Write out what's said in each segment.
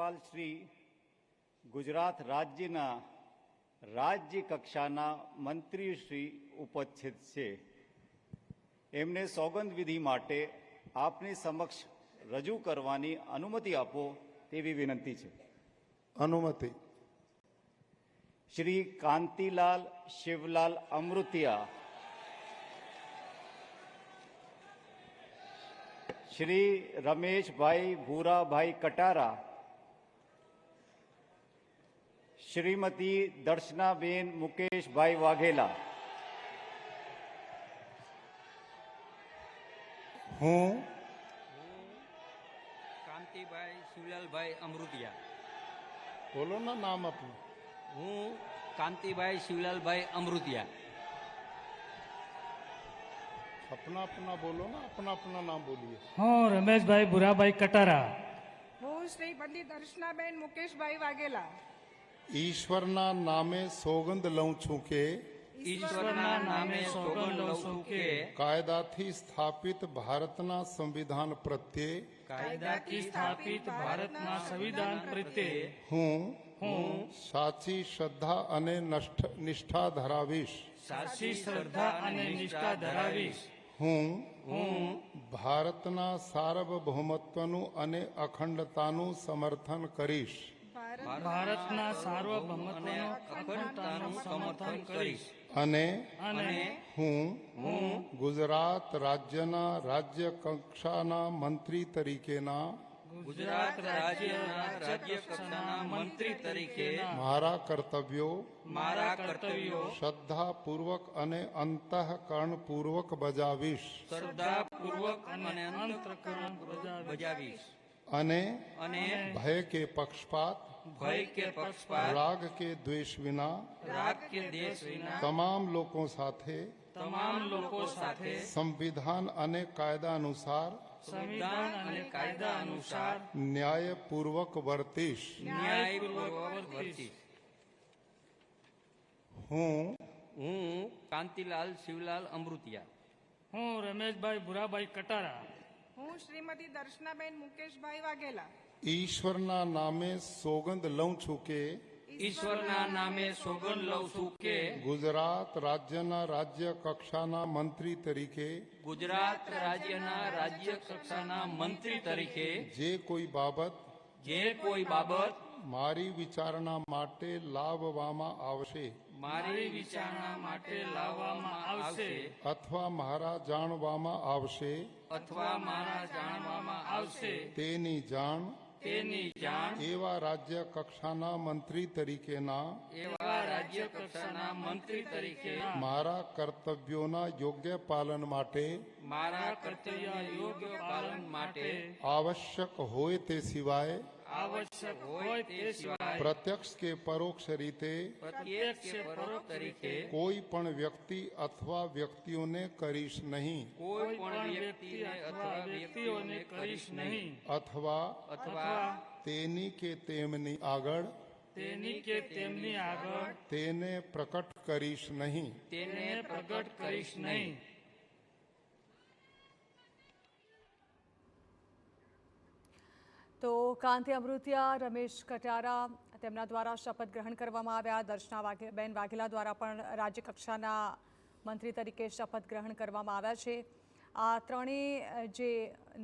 રાજ્યપાલ શ્રી ગુજરાત રાજ્યના રાજ્ય કક્ષાના મંત્રી શ્રી ઉપસ્થિત છે. એમને સોગંદ વિધિ માટે આપની સમક્ષ રજૂ કરવાની અનુમતિ આપો તેવી વિનંતી છે. અનુમતિ. શ્રી કાંતિલાલ શિવલાલ અમૃતિયા, શ્રી રમેશભાઈ ભૂરાભાઈ કટારા, શ્રીમતી દર્શનાબેન મુકેશભાઈ વાઘેલા, હું કાંતિભાઈ શિવલાલભાઈ અમૃતિયા. બોલો ના નામ આપનું. હું કાંતિભાઈ શિવલાલભાઈ અમૃતિયા. अपना अपना बोलो ना, अपना अपना नाम बोलिए. હું રમેશભાઈ ભૂરાભાઈ કટારા. હું શ્રી પંડિત દર્શનાબેન મુકેશભાઈ વાઘેલા ઈશ્વરના નામે સોગંદ લઉં છું કે ઈશ્વરના નામે સોગંદ લઉં છું કે કાયદાથી સ્થાપિત ભારતના સંવિધાન પ્રત્યે કાયદાથી સ્થાપિત ભારતના સંવિધાન પ્રત્યે હું સાચી શ્રદ્ધા અને નિષ્ઠા ધરાવીશ. સાચી શ્રદ્ધા અને નિષ્ઠા ધરાવીશ. હું ભારતના સાર્વભૌમત્વનું અને અખંડતાનું સમર્થન કરીશ. ભારતના સાર્વભૌમત્વનું અખંડતાનું સમર્થન કરીશ. અને અને હું ગુજરાત રાજ્યના રાજ્ય કક્ષાના મંત્રી તરીકેના ગુજરાત રાજ્યના રાજ્ય કક્ષાના મંત્રી તરીકે મારા કર્તવ્યો શ્રદ્ધાપૂર્વક અને અંતઃકરણપૂર્વક બજાવીશ. શ્રદ્ધાપૂર્વક અને અંતઃકરણ બજાવીશ. અને અને ભય કે પક્ષપાત રાગ કે દ્વેષ વિના તમામ લોકો સાથે સંવિધાન અને કાયદા અનુસાર ન્યાયપૂર્વક વર્તીશ. હું કાંતિલાલ શિવલાલ અમૃતિયા. હું રમેશભાઈ ભૂરાભાઈ કટારા. હું શ્રીમતી દર્શનાબેન મુકેશભાઈ વાઘેલા ઈશ્વરના નામે સોગંદ લઉં છું કે ઈશ્વરના નામે સોગંદ લઉં છું કે ગુજરાત રાજ્યના રાજ્ય કક્ષાના મંત્રી તરીકે ગુજરાત રાજ્યના રાજ્ય કક્ષાના મંત્રી તરીકે જે કોઈ બાબત મારી વિચારણા માટે લાવવામાં આવશે અથવા મારા જાણવામાં આવશે તેની જાણ એવા રાજ્ય કક્ષાના મંત્રી તરીકેના મારા કર્તવ્યોના યોગ્ય પાલન માટે આવશ્યક હોય તે સિવાય પ્રત્યક્ષ કે પરોક્ષ રીતે કોઈ પણ વ્યક્તિ અથવા વ્યક્તિઓને કરીશ નહીં અથવા તેની કે તેમની આગળ તેને પ્રકટ કરીશ નહીં. તો કાંતિ અમૃતિયા, રમેશ કટારા તેમના દ્વારા શપથ ગ્રહણ કરવામાં આવ્યા. દર્શનાબેન વાઘેલા દ્વારા પણ રાજ્ય કક્ષાના મંત્રી તરીકે શપથ ગ્રહણ કરવામાં આવ્યા છે. આ ત્રણેય જે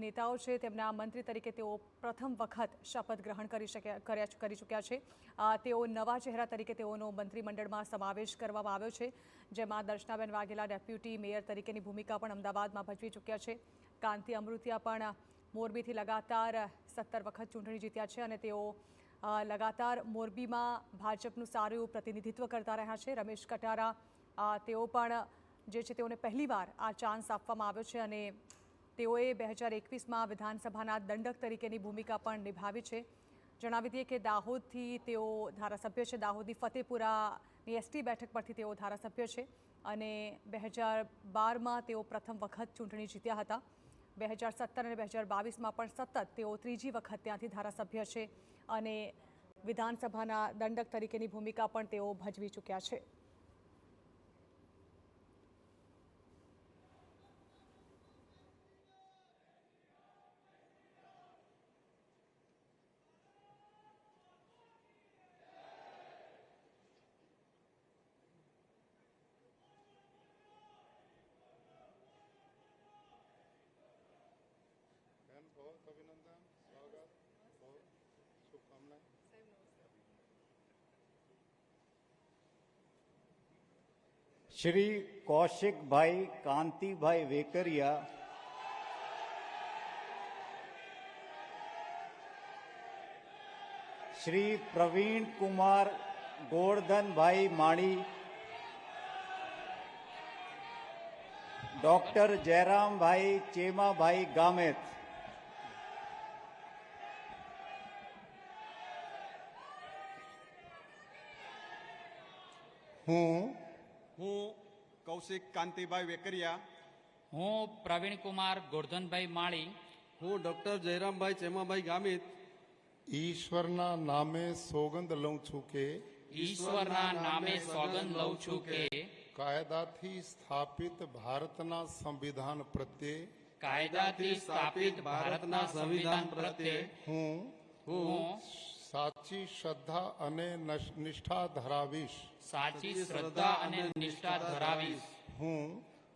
નેતાઓ છે તેમના મંત્રી તરીકે તેઓ પ્રથમ વખત શપથ ગ્રહણ કરી ચૂક્યા છે. તેઓ નવા ચહેરા તરીકે તેઓનો મંત્રીમંડળમાં સમાવેશ કરવામાં આવ્યો છે, જેમાં દર્શનાબેન વાઘેલા ડેપ્યુટી મેયર તરીકેની ભૂમિકા પણ અમદાવાદમાં ભજવી ચૂક્યા છે. કાંતિ અમૃતિયા પણ મોરબીથી લગાતાર 17 વખત ચૂંટણી જીત્યા છે અને તેઓ લગાતાર મોરબીમાં ભાજપનું સારું એવું પ્રતિનિધિત્વ કરતા રહ્યા છે. રમેશ કટારા તેઓ પણ જે છે તેઓને પહેલીવાર આ ચાન્સ આપવામાં આવ્યો છે અને તેઓએ 2021માં વિધાનસભાના દંડક તરીકેની ભૂમિકા પણ નિભાવી છે. જણાવી દઈએ કે દાહોદથી તેઓ ધારાસભ્ય છે. દાહોદની ફતેપુરાની એસટી બેઠક પરથી તેઓ ધારાસભ્ય છે અને 2012માં તેઓ પ્રથમ વખત ચૂંટણી જીત્યા હતા. 2017 અને 2022માં પણ સતત તેઓ ત્રીજી વખત ત્યાંથી ધારાસભ્ય છે અને વિધાનસભાના દંડક તરીકેની ભૂમિકા પણ તેઓ ભજવી ચૂક્યા છે. શ્રી કૌશિકભાઈ કાંતિભાઈ વેકરિયા, શ્રી પ્રવીણ કુમાર ગોરધનભાઈ માળી, ડોક્ટર જયરામભાઈ ચેમાભાઈ ગામેત, હું હું કૌશિક કાંતિભાઈ વેકરિયા, હું પ્રવીણ કુમાર ગોરધનભાઈ માળી, હું ડોક્ટર જયરામભાઈ ચેમાભાઈ ગામિત ઈશ્વરના નામે સોગંદ લઉં છું કે ઈશ્વરના નામે સોગંદ લઉં છું કે કાયદાથી સ્થાપિત ભારતના સંવિધાન પ્રત્યે કાયદાથી સ્થાપિત ભારતના સંવિધાન પ્રત્યે હું સાચી શ્રદ્ધા અને નિષ્ઠા ધરાવીશ. સાચી શ્રદ્ધા અને નિષ્ઠા ધરાવીશ. હું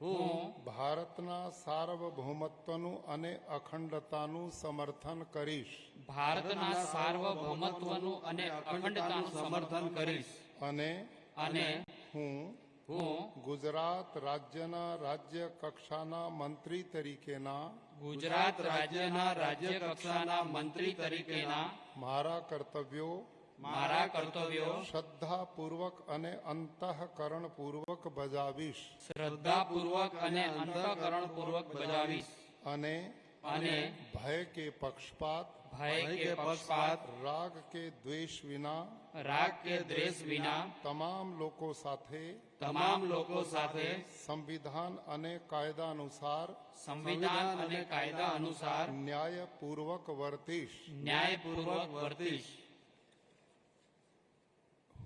હું ભારતના સાર્વભૌમત્વનું અને અખંડતાનું સમર્થન કરીશ ભારતના સાર્વભૌમત્વનું અને અખંડતાનું સમર્થન કરીશ. અને હું ગુજરાત રાજ્યના રાજ્ય કક્ષાના મંત્રી તરીકેના ગુજરાત રાજ્યના રાજ્ય કક્ષાના મંત્રી તરીકેના મારા કર્તવ્યો શ્રદ્ધાપૂર્વક અને અંતઃકરણપૂર્વક બજાવીશ શ્રદ્ધાપૂર્વક અને અંતઃકરણપૂર્વક બજાવીશ. અને ભય કે પક્ષપાત રાગ કે દ્વેષ વિના તમામ લોકો સાથે સંવિધાન અને કાયદા અનુસાર ન્યાયપૂર્વક વર્તીશ.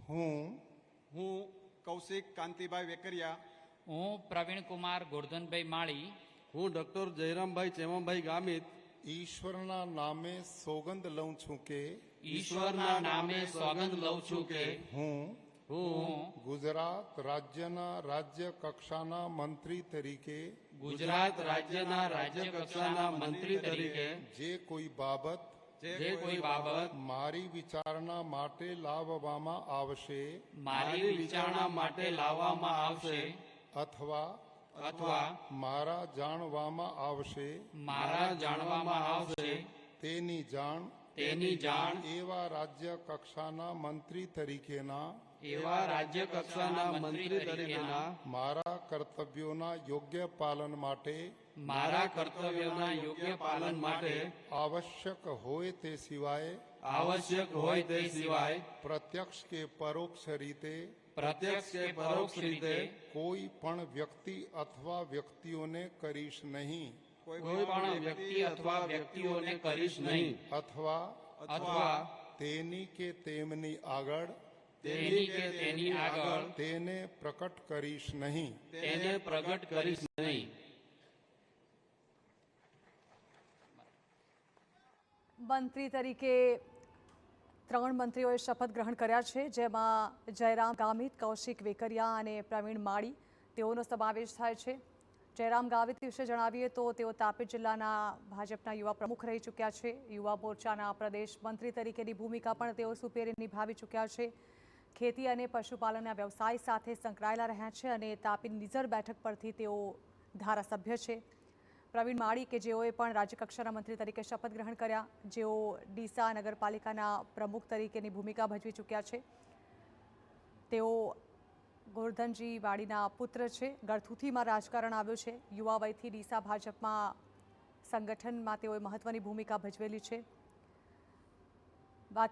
હું કૌશિક કાંતિભાઈ વેકરિયા, હું પ્રવીણ કુમાર ગોરધનભાઈ માળી, હું ડોક્ટર જયરામભાઈ ચેમાભાઈ ગામિત ઈશ્વરના નામે સોગંદ લઉં છું કે ઈશ્વરના નામે સોગંદ લઉં છું કે હું ગુજરાત રાજ્યના રાજ્ય કક્ષાના મંત્રી તરીકે ગુજરાત રાજ્યના રાજ્ય કક્ષાના મંત્રી તરીકે જે કોઈ બાબત મારી વિચારણા માટે લાવવામાં આવશે અથવા મારા જાણવામાં આવશે તેની જાણ એવા રાજ્ય કક્ષાના મંત્રી તરીકેના મારા કર્તવ્યોના યોગ્ય પાલન માટે આવશ્યક હોય તે સિવાય પ્રત્યક્ષ કે પરોક્ષ રીતે કોઈ પણ વ્યક્તિ અથવા વ્યક્તિઓને કરીશ નહીં અથવા તેની કે તેમની આગળ તેને પ્રકટ કરીશ નહીં. મંત્રી તરીકે 3 મંત્રીઓએ શપથ ગ્રહણ કર્યા છે, જેમાં જયરામ ગામિત, કૌશિક વેકરિયા અને પ્રવીણ માળી તેઓનો સમાવેશ થાય છે. જયરામ ગામિત વિશે જણાવીએ તો તેઓ તાપી જિલ્લાના ભાજપના યુવા પ્રમુખ રહી ચૂક્યા છે. યુવા મોરચાના પ્રદેશ મંત્રી તરીકેની ભૂમિકા પણ તેઓ સુપેરે નિભાવી ચૂક્યા છે. ખેતી અને પશુપાલનના વ્યવસાય સાથે સંકળાયેલા રહ્યા છે અને તાપી નિઝર બેઠક પરથી તેઓ ધારાસભ્ય છે. પ્રવીણ માળી કે જેઓએ પણ રાજ્યકક્ષાના મંત્રી તરીકે શપથ ગ્રહણ કર્યા, જેઓ ડીસા નગરપાલિકાના પ્રમુખ તરીકેની ભૂમિકા ભજવી ચૂક્યા છે. તેઓ ગોરધનજી વાડીના પુત્ર છે. ગળથુથીમાં રાજકારણ આવ્યું છે. યુવા વયથી ડીસા ભાજપમાં સંગઠનમાં તેઓએ મહત્વની ભૂમિકા ભજવેલી છે. વાત